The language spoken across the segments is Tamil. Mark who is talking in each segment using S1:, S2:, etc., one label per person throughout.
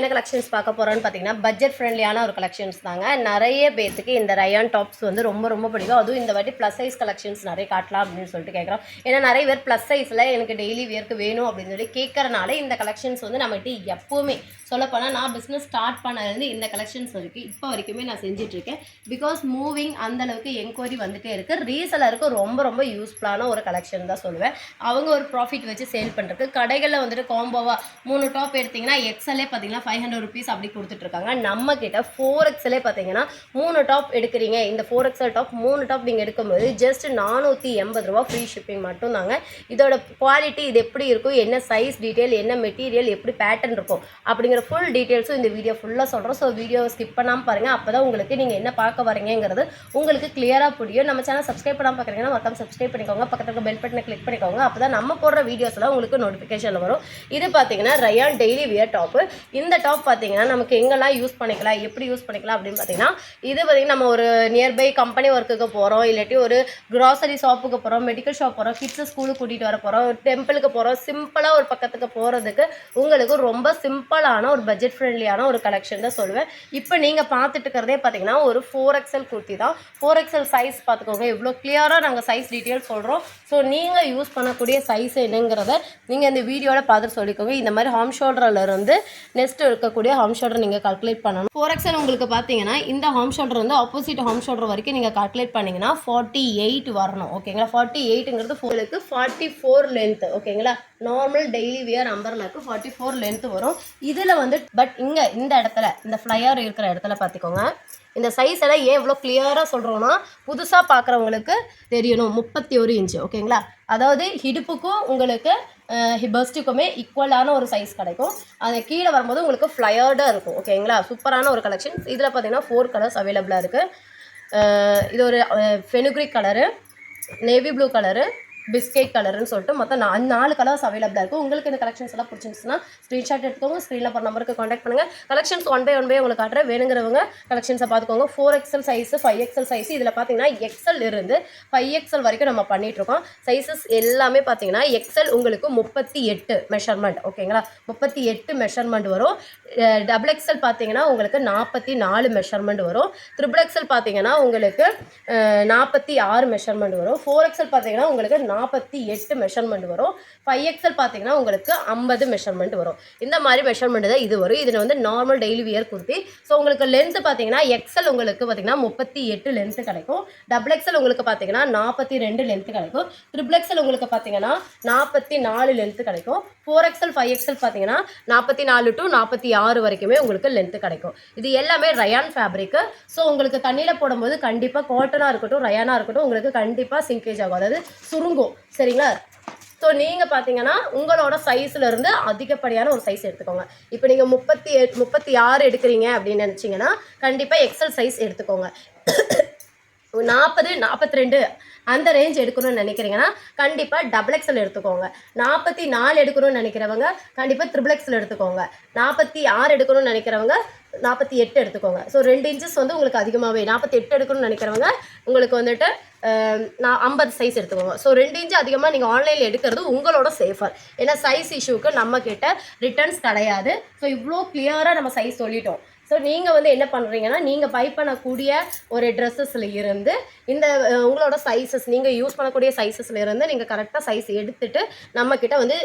S1: என்ன கலெக்ஷன்ஸ் பார்க்க போகிறோன்னு பார்த்தீங்கன்னா பட்ஜெட் ஃப்ரெண்ட்லியான ஒரு கலெக்ஷன்ஸ் தாங்க. நிறைய பேருக்கு இந்த ரயான் டாப்ஸ் வந்து ரொம்ப ரொம்ப பிடிக்கும். அதுவும் இந்த வாட்டி ப்ளஸ் சைஸ் கலெக்ஷன்ஸ் நிறைய காட்டலாம் அப்படின்னு சொல்லிட்டு கேட்குறோம். ஏன்னா நிறைய பேர் ப்ளஸ் சைஸில் எனக்கு டெய்லி வியர்க்கு வேணும் அப்படின்னு சொல்லி கேட்கறனால இந்த கலெக்ஷன்ஸ் வந்து நம்மகிட்ட எப்போவுமே சொல்லப்போனால் நான் பிஸ்னஸ் ஸ்டார்ட் பண்ணதுலேருந்து இந்த கலெக்ஷன்ஸ் வரைக்கும் இப்போ வரைக்குமே நான் செஞ்சிட்ருக்கேன். பிகாஸ் மூவிங் அந்தளவுக்கு என்கொயரி வந்துகிட்டே இருக்குது. ரீசெலருக்கு ரொம்ப ரொம்ப யூஸ்ஃபுல்லான ஒரு கலெக்ஷன் தான் சொல்லுவேன். அவங்க ஒரு ப்ராஃபிட் வச்சு சேல் பண்ணுறதுக்கு கடைகளில் வந்துட்டு காம்போவாக 3 டாப் எடுத்திங்கன்னா எக்ஸலே பார்த்தீங்கன்னா 500 rupees அப்படி கொடுத்துட்ருக்காங்க. நம்ம கிட்ட 4XL பார்த்தீங்கன்னா 3 டாப் எடுக்கிறீங்க. இந்த 4XL டாப் 3 டாப் நீங்கள் எடுக்கும்போது ஜஸ்ட் 480 ரூபா ஃப்ரீ ஷிப்பிங் மட்டும் தாங்க. இதோட குவாலிட்டி இது எப்படி இருக்கும், என்ன சைஸ் டீட்டெயில், என்ன மெட்டீரியல், எப்படி பேட்டர்ன் இருக்கும் அப்படிங்கிற ஃபுல் டீட்டெயில்ஸும் இந்த வீடியோ ஃபுல்லாக சொல்கிறோம். ஸோ வீடியோவை ஸ்கிப் பண்ணாமல் பாருங்கள். அப்போ தான் உங்களுக்கு நீங்கள் என்ன பார்க்க வரீங்கிறது உங்களுக்கு கிளியராக புரியும். நம்ம சேனல் சப்ஸ்கிரைப் பண்ணாமல் பார்க்குறீங்கன்னா மறக்காம சப்ஸ்கிரைப் பண்ணிக்கோங்க. பக்கத்துக்கு பெல் பட்டனை கிளிக் பண்ணிக்கோங்க. அப்போ தான் நம்ம போடுற வீடியோஸ்லாம் உங்களுக்கு நோட்டிஃபிகேஷன் வரும். இது பார்த்தீங்கன்னா ரயான் டெய்லி வியர் டாப்பு. இந்த டாப் பார்த்தீங்கன்னா நமக்கு எங்கெல்லாம் யூஸ் பண்ணிக்கலாம், எப்படி யூஸ் பண்ணிக்கலாம் அப்படின்னு பார்த்தீங்கன்னா இது பார்த்தீங்கன்னா நம்ம ஒரு நியர்பை கம்பெனி ஒர்க்குக்கு போகிறோம், இல்லாட்டி ஒரு க்ராசரி ஷாப்புக்கு போகிறோம், மெடிக்கல் ஷாப் போகிறோம், கிட்ஸை ஸ்கூலுக்கு கூட்டிகிட்டு வர போகிறோம், டெம்பிளுக்கு போகிறோம், சிம்பிளாக ஒரு பக்கத்துக்கு போகிறதுக்கு உங்களுக்கு ரொம்ப சிம்பிளான ஒரு பட்ஜெட் ஃப்ரெண்ட்லியான ஒரு கலெக்ஷன் தான் சொல்லுவேன். இப்போ நீங்கள் பார்த்துட்டு இருக்கிறதே பார்த்தீங்கன்னா ஒரு 4XL குர்த்தி தான். 4XL சைஸ் பார்த்துக்கோங்க. எவ்வளோ கிளியராக நாங்கள் சைஸ் டீட்டெயில் சொல்கிறோம். ஸோ நீங்கள் யூஸ் பண்ணக்கூடிய சைஸ் என்னங்கிறத நீங்கள் இந்த வீடியோவில் பார்த்துட்டு சொல்லிக்கோங்க. இந்த மாதிரி ஹார்ம் ஷோல்டர்லேருந்து நெக்ஸ்ட் இருக்கக்கூடிய ஹார்ம் ஷோல்டர் நீங்கள் கால்குலேட் பண்ணணும். 4XL உங்களுக்கு பார்த்தீங்கன்னா இந்த ஹார்ம் ஷோல்டர் வந்து ஆப்போசிட் ஹார்ம் ஷோல்டர் வரைக்கும் நீங்கள் கால்குலேட் பண்ணிங்கன்னா 48 வரணும். ஓகேங்களா? 48ங்கிறது உங்களுக்கு 44 லென்த்து. ஓகேங்களா? நார்மல் டெய்லி வியர் அம்பர்லாக்கு 44 லென்த்து வரும். இதில் வந்து பட் இங்கே இந்த இடத்துல இந்த ஃப்ளையர் இருக்கிற இடத்துல பார்த்துக்கோங்க. இந்த சைஸ் எல்லாம் ஏன் இவ்வளோ கிளியராக சொல்கிறோன்னா புதுசாக பார்க்குறவங்களுக்கு தெரியணும். 31 இன்ச்சு. ஓகேங்களா? அதாவது இடுப்புக்கும் உங்களுக்கு பஸ்ட்டுக்குமே ஈக்குவலான ஒரு சைஸ் கிடைக்கும். அது கீழே வரும்போது உங்களுக்கு ஃப்ளையர்டாக இருக்கும். ஓகேங்களா? சூப்பரான ஒரு கலெக்ஷன். இதில் பார்த்தீங்கன்னா 4 கலர்ஸ் அவைலபிளாக இருக்குது. இது ஒரு fenugreek colour, navy blue colour, biscuit கலர்னு சொல்லிட்டு மொத்தம் 4 கலர்ஸ் அவைலபிளாக இருக்கும். உங்களுக்கு இந்த கலெக்ஷன்ஸ் எல்லாம் பிடிச்சிருந்துச்சுன்னா ஸ்க்ரீன்ஷாட் எடுத்துக்கோங்க. ஸ்க்ரீனில் போகிற நம்பருக்கு காண்டாக்ட் பண்ணுங்கள். கலெக்ஷன்ஸ் ஒன் பை உங்களுக்கு காட்டுறேன். வேணுங்கிறவங்க கலெக்ஷன்ஸை பார்த்துக்கோங்க. 4XL சைஸு, 5XL சைஸு, இதில் பார்த்தீங்கன்னா XL இருந்து 5XL வரைக்கும் நம்ம பண்ணிகிட்ருக்கோம். சைஸஸ் எல்லாமே பார்த்தீங்கன்னா XL உங்களுக்கு 38 மெஷர்மெண்ட். ஓகேங்களா? 38 மெஷர்மெண்ட் வரும். XXL பார்த்தீங்கன்னா உங்களுக்கு 44 மெஷர்மெண்ட் வரும். XXL பார்த்தீங்கன்னா உங்களுக்கு 46 மெஷர்மெண்ட் வரும். 4XL பார்த்தீங்கன்னா உங்களுக்கு 48 மெஷர்மெண்ட் வரும். 5XL பார்த்தீங்கன்னா உங்களுக்கு 50 மெஷர்மெண்ட் வரும். இந்த மாதிரி மெஷர்மெண்ட் தான் இது வரும். இதில் வந்து normal daily wear kurti. So உங்களுக்கு லென்த்து பார்த்தீங்கன்னா XL உங்களுக்கு பார்த்தீங்கன்னா 38 லென்த்து கிடைக்கும். XXL உங்களுக்கு பார்த்தீங்கன்னா 42 லென்த்து கிடைக்கும். XXL உங்களுக்கு பார்த்தீங்கன்னா 44 லென்த்து கிடைக்கும். 4XL 5XL பார்த்தீங்கன்னா 44 to 46 வரைக்குமே உங்களுக்கு லென்த்து கிடைக்கும். இது எல்லாமே ரயான் ஃபேப்ரிக்கு. ஸோ உங்களுக்கு தண்ணியில் போடும்போது கண்டிப்பாக காட்டனாக இருக்கட்டும், ரயானாக இருக்கட்டும், உங்களுக்கு கண்டிப்பாக சிங்கேஜ் ஆகும், அதாவது சுருங்கும். சரிங்களா? ஸோ நீங்கள் பார்த்தீங்கன்னா உங்களோட சைஸ்லேருந்து அதிகப்படியான ஒரு சைஸ் எடுத்துக்கோங்க. இப்போ நீங்கள் 36 எடுக்கிறீங்க அப்படின்னு நினச்சிங்கன்னா கண்டிப்பாக எக்ஸல் சைஸ் எடுத்துக்கோங்க. 40, 42 அந்த ரேஞ்ச் எடுக்கணும்னு நினைக்கிறீங்கன்னா கண்டிப்பாக XXL எடுத்துக்கோங்க. 44 எடுக்கணும்னு நினைக்கிறவங்க கண்டிப்பாக XXL எடுத்துக்கோங்க. 46 எடுக்கணும்னு நினைக்கிறவங்க 48 எடுத்துக்கோங்க. ஸோ 2 இன்ச்சஸ் வந்து உங்களுக்கு அதிகமாகவே 48 எடுக்கணும்னு நினைக்கிறவங்க உங்களுக்கு வந்துட்டு 50 சைஸ் எடுத்துக்கோங்க. ஸோ 2 இன்ச்சு அதிகமாக நீங்கள் ஆன்லைனில் எடுக்கிறது உங்களோட சேஃபர். ஏன்னா சைஸ் இஷ்யூக்கு நம்மக்கிட்ட ரிட்டர்ன்ஸ் கிடையாது. ஸோ இவ்வளோ கிளியராக நம்ம சைஸ் சொல்லிட்டோம். ஸோ நீங்கள் வந்து என்ன பண்ணுறீங்கன்னா நீங்கள் பை பண்ணக்கூடிய ஒரு ட்ரெஸ்ஸஸில் இருந்து இந்த உங்களோட சைஸஸ் நீங்கள் யூஸ் பண்ணக்கூடிய சைஸஸில் இருந்து நீங்கள் கரெக்டாக சைஸ் எடுத்துகிட்டு நம்மக்கிட்ட வந்து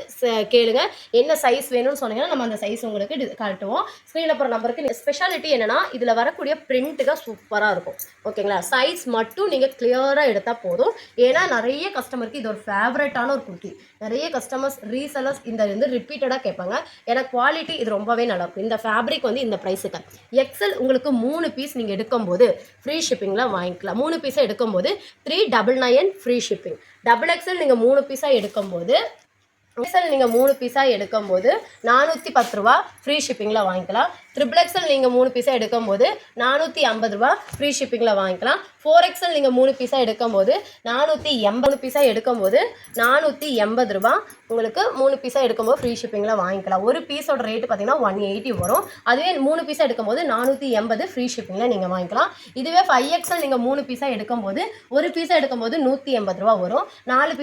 S1: கேளுங்க. என்ன சைஸ் வேணும்னு சொன்னீங்கன்னா நம்ம அந்த சைஸ் உங்களுக்கு காட்டுவோம். ஸ்க்ரீனில் போகிற நம்பருக்கு. ஸ்பெஷாலிட்டி என்னென்னா இதில் வரக்கூடிய பிரிண்ட்டுக சூப்பராக இருக்கும். ஓகேங்களா? சைஸ் மட்டும் நீங்கள் கிளியராக எடுத்தால் போதும். ஏன்னா நிறைய கஸ்டமருக்கு இது ஒரு ஃபேவரட்டான ஒரு குர்த்தி. நிறைய கஸ்டமர்ஸ் ரீசெல்லர்ஸ் இந்த வந்து ரிப்பீட்டடாக கேட்பாங்க. ஏன்னா குவாலிட்டி இது ரொம்பவே நல்லாயிருக்கும். இந்த ஃபேப்ரிக் வந்து இந்த ப்ரைஸுக்கு XL உங்களுக்கு 3 பீஸ் நீங்கள் எடுக்கும்போது ஃப்ரீ ஷிப்பிங்கில் வாங்கிக்கலாம். 3 பீஸாக எடுக்கும்போது 399 ஃப்ரீ ஷிப்பிங். XXL நீங்கள் 3 பீஸாக எடுக்கும்போது நீங்கள் 3 பீஸாக எடுக்கும்போது 410 ரூபா ஃப்ரீ ஷிப்பிங்கில் வாங்கிக்கலாம். XXL நீங்கள் 3 பீஸாக எடுக்கும்போது 450 ரூபா ஃப்ரீ ஷிப்பிங்கில் வாங்கிக்கலாம். 4XL நீங்கள் 3 பீஸாக எடுக்கும்போது 480 பீஸாக எடுக்கும்போது 480 ரூபா உங்களுக்கு 3 பீஸாக எடுக்கும்போது ஃப்ரீ ஷிப்பிங்கில் வாங்கிக்கலாம். ஒரு பீஸோட ரேட்டு பார்த்தீங்கன்னா 180 வரும். அதுவே 3 பீஸாக எடுக்கும்போது 480 ஃப்ரீ ஷிப்பிங்கில் நீங்கள் வாங்கிக்கலாம். இதுவே 5XL நீங்கள் 3 பீஸாக எடுக்கும்போது ஒரு பீஸாக எடுக்கும்போது 180 ரூபா வரும். 3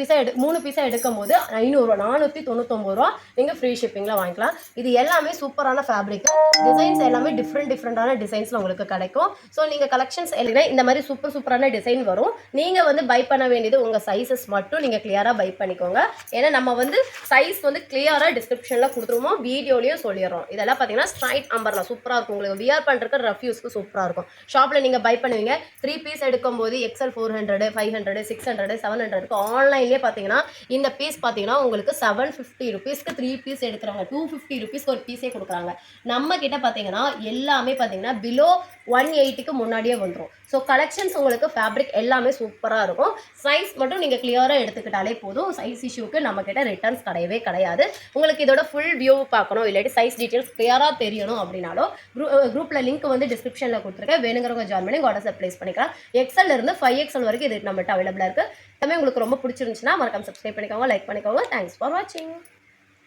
S1: பீஸாக எடுக்கும்போது 500 ரூபா 499 ரூபா நீங்கள் ஃப்ரீ ஷிப்பிங்கில் வாங்கிக்கலாம். இது எல்லாமே சூப்பரான ஃபேப்ரிக், டிசைன்ஸ் எல்லாமே டிஃப்ரெண்டான டிசைன்ஸில் உங்களுக்கு கிடைக்கும். ஸோ நீங்கள் கலெக்ஷன்ஸ் எழுதினா இந்த மாதிரி சூப்பரான டிசைன் வரும். நீங்கள் வந்து பை பண்ண வேண்டியது உங்கள் சைஸஸ் மட்டும் நீங்கள் கிளியராக பை பண்ணிக்கோங்க. ஏன்னா நம்ம வந்து சைஸ் வந்து கிளியராக டிஸ்கிரிப்ஷனில் கொடுத்துருவோம், வீடியோலையும் சொல்லிடுறோம். இதெல்லாம் பார்த்தீங்கன்னா ஸ்ட்ரைட் அம்பர்லா சூப்பராக இருக்கும், உங்களுக்கு வியர் பண்ணுறதுக்கு ரஃப் யூஸ்க்கு சூப்பராக இருக்கும். ஷாப்பில் நீங்கள் பை பண்ணுவீங்க, 3 பீஸ் எடுக்கும்போது XL 400, 500, 600, 700 ஆன்லைன்லேயே பார்த்தீங்கன்னா இந்த பீஸ் பார்த்தீங்கன்னா உங்களுக்கு 750 ருபீஸ்க்கு 3 பீஸ் எடுக்கிறாங்க, 250 ருபீஸ்க்கு ஒரு பீஸே கொடுக்குறாங்க. நம்ம கிட்ட பார்த்தீங்கன்னா எல்லாமே பார்த்தீங்கன்னா பிலோ 180க்கு முன்னாடியே வந்துடும். ஸோ கலெக்ஷன்ஸ் உங்களுக்கு ஃபேப்ரிக் எல்லாமே சூப்பராக இருக்கும். சைஸ் மட்டும் நீங்கள் கிளியராக எடுத்துக்கிட்டாலே போதும். சைஸ் இஷ்யூக்கு நம்மக்கிட்ட ரிட்டர்ன்ஸ் கிடையாது. உங்களுக்கு இதோட ஃபுல் வியூ பார்க்கணும், இல்லாட்டி சைஸ் டீட்டெயில்ஸ் கிளியராக தெரியணும் அப்படின்னாலும் குரூப்பில் லிங்க் வந்து டிஸ்கிரிப்ஷனில் கொடுத்துருக்கேன், வேணுங்கிறவங்க ஜாயின் பண்ணி ஆர்டர்ஸை ப்ளேஸ் பண்ணிக்கலாம். XL இருந்து 5XL வரைக்கும் இது நம்மகிட்ட அவைலபிளாக இருக்குது. எல்லாமே உங்களுக்கு ரொம்ப பிடிச்சிருந்துச்சுன்னா மறக்காம சப்ஸ்கிரைப் பண்ணிக்கோங்க, லைக் பண்ணிக்கோங்க. தேங்க்ஸ் ஃபார் வாட்சிங்.